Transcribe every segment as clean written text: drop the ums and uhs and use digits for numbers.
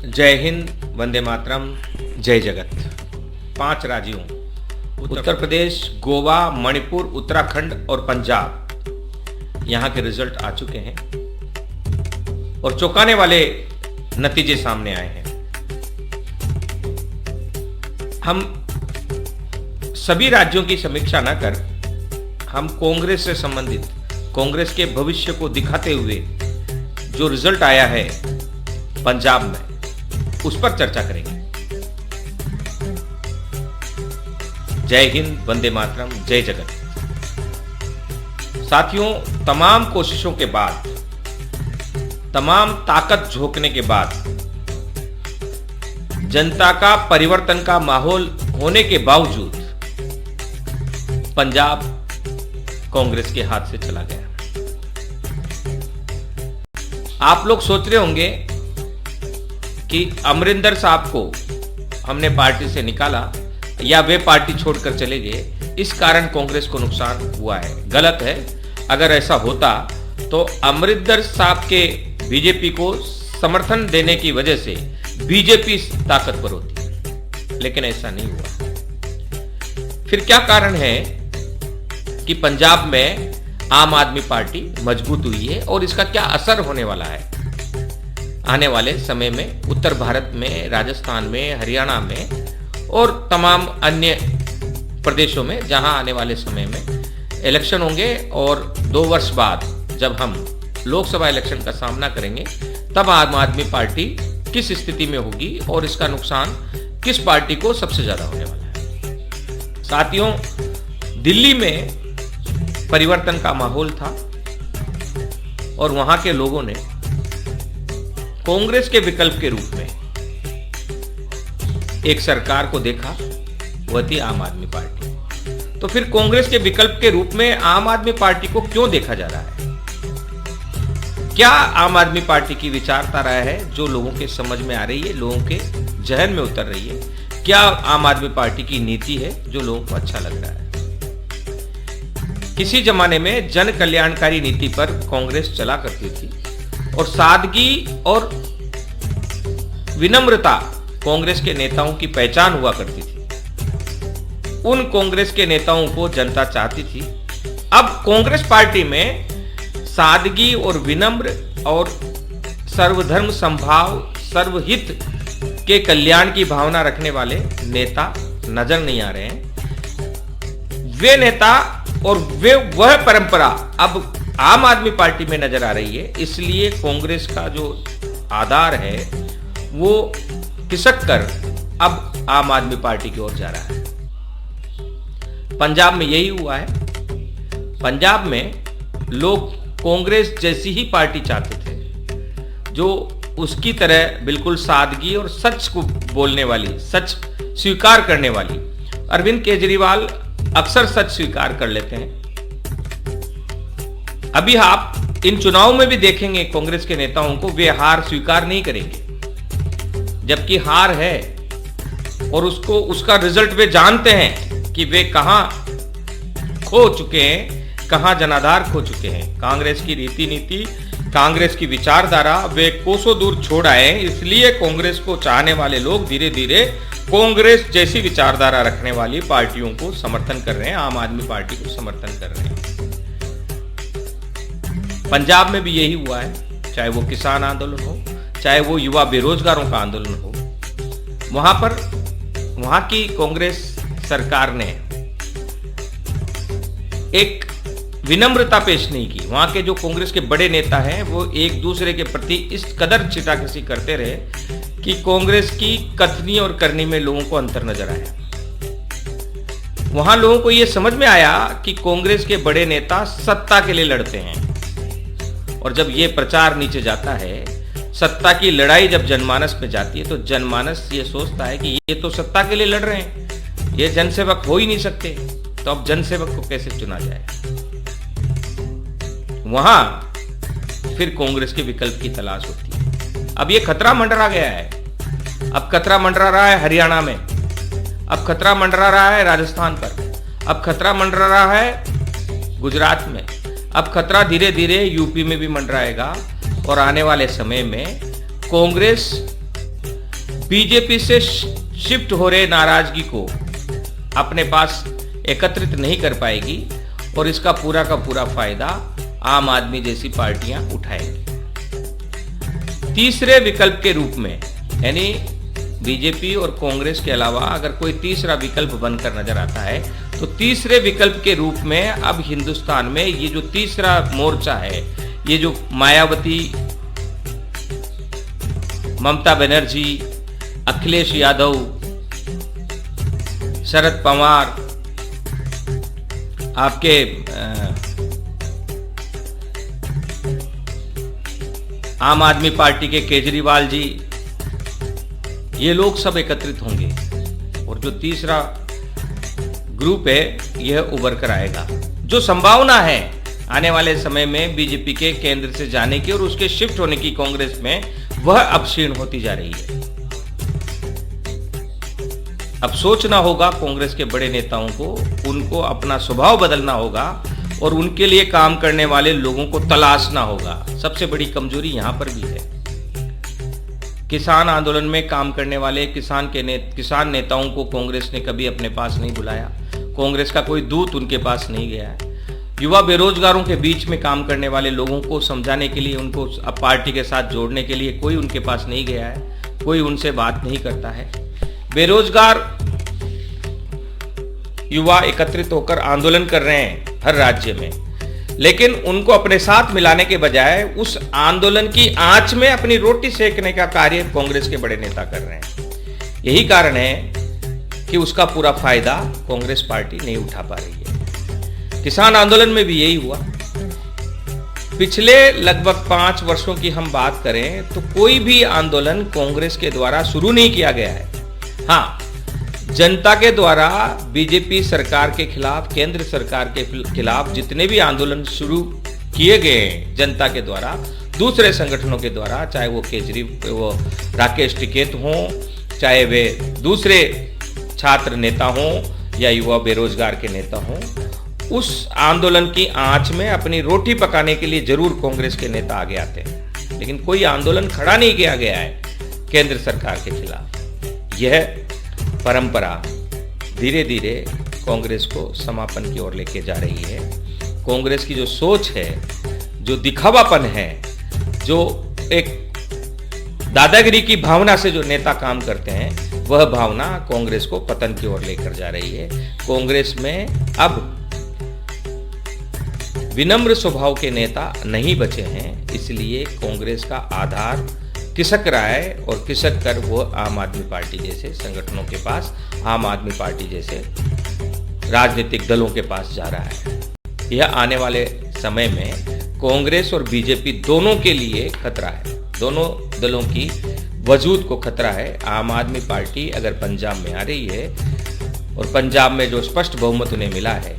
जय हिंद, वंदे मातरम, जय जगत। 5 राज्यों उत्तर प्रदेश, गोवा, मणिपुर, उत्तराखंड और पंजाब, यहाँ के रिजल्ट आ चुके हैं और चौंकाने वाले नतीजे सामने आए हैं। हम सभी राज्यों की समीक्षा न कर हम कांग्रेस से संबंधित, कांग्रेस के भविष्य को दिखाते हुए जो रिजल्ट आया है पंजाब में, उस पर चर्चा करेंगे। जय हिंद, वंदे मातरम, जय जगत। साथियों, तमाम कोशिशों के बाद, तमाम ताकत झोंकने के बाद, जनता का परिवर्तन का माहौल होने के बावजूद पंजाब कांग्रेस के हाथ से चला गया। आप लोग सोच रहे होंगे कि अमरिंदर साहब को हमने पार्टी से निकाला या वे पार्टी छोड़कर चले गए, इस कारण कांग्रेस को नुकसान हुआ है। गलत है। अगर ऐसा होता तो अमरिंदर साहब के बीजेपी को समर्थन देने की वजह से बीजेपी ताकतवर होती, लेकिन ऐसा नहीं हुआ। फिर क्या कारण है कि पंजाब में आम आदमी पार्टी मजबूत हुई है और इसका क्या असर होने वाला है आने वाले समय में उत्तर भारत में, राजस्थान में, हरियाणा में और तमाम अन्य प्रदेशों में, जहां आने वाले समय में इलेक्शन होंगे और 2 वर्ष बाद जब हम लोकसभा इलेक्शन का सामना करेंगे, तब आम आदमी पार्टी किस स्थिति में होगी और इसका नुकसान किस पार्टी को सबसे ज्यादा होने वाला है। साथियों, दिल्ली में परिवर्तन का माहौल था और वहां के लोगों ने कांग्रेस के विकल्प के रूप में एक सरकार को देखा, वह थी आम आदमी पार्टी। तो फिर कांग्रेस के विकल्प के रूप में आम आदमी पार्टी को क्यों देखा जा रहा है? क्या आम आदमी पार्टी की विचारधारा है जो लोगों के समझ में आ रही है, लोगों के जहन में उतर रही है? क्या आम आदमी पार्टी की नीति है जो लोगों को अच्छा लग रहा है? किसी जमाने में जन कल्याणकारी नीति पर कांग्रेस चला करती थी और सादगी और विनम्रता कांग्रेस के नेताओं की पहचान हुआ करती थी। उन कांग्रेस के नेताओं को जनता चाहती थी। अब कांग्रेस पार्टी में सादगी और विनम्र और सर्वधर्म समभाव, सर्वहित के कल्याण की भावना रखने वाले नेता नजर नहीं आ रहे हैं। वे नेता और वह परंपरा अब आम आदमी पार्टी में नजर आ रही है। इसलिए कांग्रेस का जो आधार है वो खिसक कर अब आम आदमी पार्टी की ओर जा रहा है। पंजाब में यही हुआ है। पंजाब में लोग कांग्रेस जैसी ही पार्टी चाहते थे, जो उसकी तरह बिल्कुल सादगी और सच को बोलने वाली, सच स्वीकार करने वाली। अरविंद केजरीवाल अक्सर सच स्वीकार कर लेते हैं। अभी आप इन चुनाव में भी देखेंगे कांग्रेस के नेताओं को, वे हार स्वीकार नहीं करेंगे, जबकि हार है और उसका रिजल्ट वे जानते हैं कि वे कहां खो चुके हैं, कहां जनाधार खो चुके हैं। कांग्रेस की नीति, कांग्रेस की विचारधारा वे कोसों दूर छोड़ आए। इसलिए कांग्रेस को चाहने वाले लोग धीरे धीरे कांग्रेस जैसी विचारधारा रखने वाली पार्टियों को समर्थन कर रहे हैं, आम आदमी पार्टी को समर्थन कर रहे हैं। पंजाब में भी यही हुआ है, चाहे वो किसान आंदोलन हो, चाहे वो युवा बेरोजगारों का आंदोलन हो। वहां की कांग्रेस सरकार ने एक विनम्रता पेश नहीं की। वहां के जो कांग्रेस के बड़े नेता हैं वो एक दूसरे के प्रति इस कदर छिटाकसी करते रहे कि कांग्रेस की कथनी और करनी में लोगों को अंतर नजर आया। वहां लोगों को यह समझ में आया कि कांग्रेस के बड़े नेता सत्ता के लिए लड़ते हैं और जब यह प्रचार नीचे जाता है, सत्ता की लड़ाई जब जनमानस में जाती है, तो जनमानस ये सोचता है कि ये तो सत्ता के लिए लड़ रहे हैं, ये जनसेवक हो ही नहीं सकते, तो अब जनसेवक को कैसे चुना जाए? वहां फिर कांग्रेस के विकल्प की तलाश होती है। अब ये खतरा मंडरा गया है। अब खतरा मंडरा रहा है हरियाणा में, अब खतरा मंडरा रहा है राजस्थान पर, अब खतरा मंडरा रहा है गुजरात में, अब खतरा धीरे धीरे यूपी में भी मंडराएगा और आने वाले समय में कांग्रेस बीजेपी से शिफ्ट हो रहे नाराजगी को अपने पास एकत्रित नहीं कर पाएगी और इसका पूरा का पूरा फायदा आम आदमी जैसी पार्टियां उठाएंगी। तीसरे विकल्प के रूप में, यानी बीजेपी और कांग्रेस के अलावा अगर कोई तीसरा विकल्प बनकर नजर आता है, तो तीसरे विकल्प के रूप में अब हिंदुस्तान में ये जो तीसरा मोर्चा है, ये जो मायावती, ममता बनर्जी, अखिलेश यादव, शरद पवार, आपके आम आदमी पार्टी के केजरीवाल जी, ये लोग सब एकत्रित होंगे और जो तीसरा ग्रुप है यह उभर कर आएगा। जो संभावना है आने वाले समय में बीजेपी के केंद्र से जाने की और उसके शिफ्ट होने की कांग्रेस में, वह अब क्षीण होती जा रही है। अब सोचना होगा कांग्रेस के बड़े नेताओं को, उनको अपना स्वभाव बदलना होगा और उनके लिए काम करने वाले लोगों को तलाशना होगा। सबसे बड़ी कमजोरी यहां पर भी है। किसान आंदोलन में काम करने वाले किसान नेताओं को कांग्रेस ने कभी अपने पास नहीं बुलाया। कांग्रेस का कोई दूत उनके पास नहीं गया है। युवा बेरोजगारों के बीच में काम करने वाले लोगों को समझाने के लिए, उनको अब पार्टी के साथ जोड़ने के लिए कोई उनके पास नहीं गया है, कोई उनसे बात नहीं करता है। बेरोजगार युवा एकत्रित होकर आंदोलन कर रहे हैं हर राज्य में, लेकिन उनको अपने साथ मिलाने के बजाय उस आंदोलन की आंच में अपनी रोटी सेकने का कार्य कांग्रेस के बड़े नेता कर रहे हैं। यही कारण है कि उसका पूरा फायदा कांग्रेस पार्टी नहीं उठा पा रही है। किसान आंदोलन में भी यही हुआ। पिछले लगभग 5 वर्षों की हम बात करें तो कोई भी आंदोलन कांग्रेस के द्वारा शुरू नहीं किया गया है। हाँ, जनता के द्वारा बीजेपी सरकार के खिलाफ, केंद्र सरकार के खिलाफ जितने भी आंदोलन शुरू किए गए हैं जनता के द्वारा, दूसरे संगठनों के द्वारा, चाहे वो राकेश टिकैत हों, चाहे वे दूसरे छात्र नेता हों या युवा बेरोजगार के नेता हों, उस आंदोलन की आंच में अपनी रोटी पकाने के लिए जरूर कांग्रेस के नेता आगे आते हैं, लेकिन कोई आंदोलन खड़ा नहीं किया गया है केंद्र सरकार के खिलाफ। यह परंपरा धीरे धीरे कांग्रेस को समापन की ओर लेके जा रही है। कांग्रेस की जो सोच है, जो दिखावापन है, जो एक दादागिरी की भावना से जो नेता काम करते हैं, वह भावना कांग्रेस को पतन की ओर लेकर जा रही है। कांग्रेस में अब विनम्र स्वभाव के नेता नहीं बचे हैं, इसलिए कांग्रेस का आधार खिसक रहा है और खिसक कर वो आम आदमी पार्टी जैसे संगठनों के पास, आम आदमी पार्टी जैसे राजनीतिक दलों के पास जा रहा है। यह आने वाले समय में कांग्रेस और बीजेपी दोनों के लिए खतरा है, दोनों दलों की वजूद को खतरा है। आम आदमी पार्टी अगर पंजाब में आ रही है और पंजाब में जो स्पष्ट बहुमत उन्हें मिला है,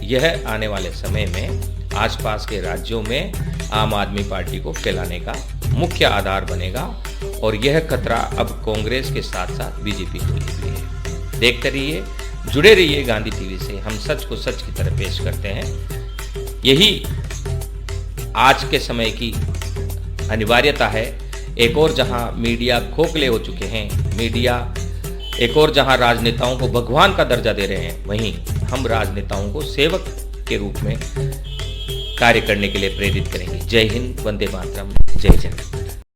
यह आने वाले समय में आसपास के राज्यों में आम आदमी पार्टी को फैलाने का मुख्य आधार बनेगा और यह खतरा अब कांग्रेस के साथ साथ बीजेपी को भी है। देखते रहिए, जुड़े रहिए गांधी टीवी से। हम सच को सच की तरह पेश करते हैं। यही आज के समय की अनिवार्यता है। एक और जहां मीडिया खोखले हो चुके हैं, मीडिया एक और जहां राजनेताओं को भगवान का दर्जा दे रहे हैं, वहीं हम राजनेताओं को सेवक के रूप में कार्य करने के लिए प्रेरित करेंगे। जय हिंद, वंदे मातरम, जय जगन्नाथ।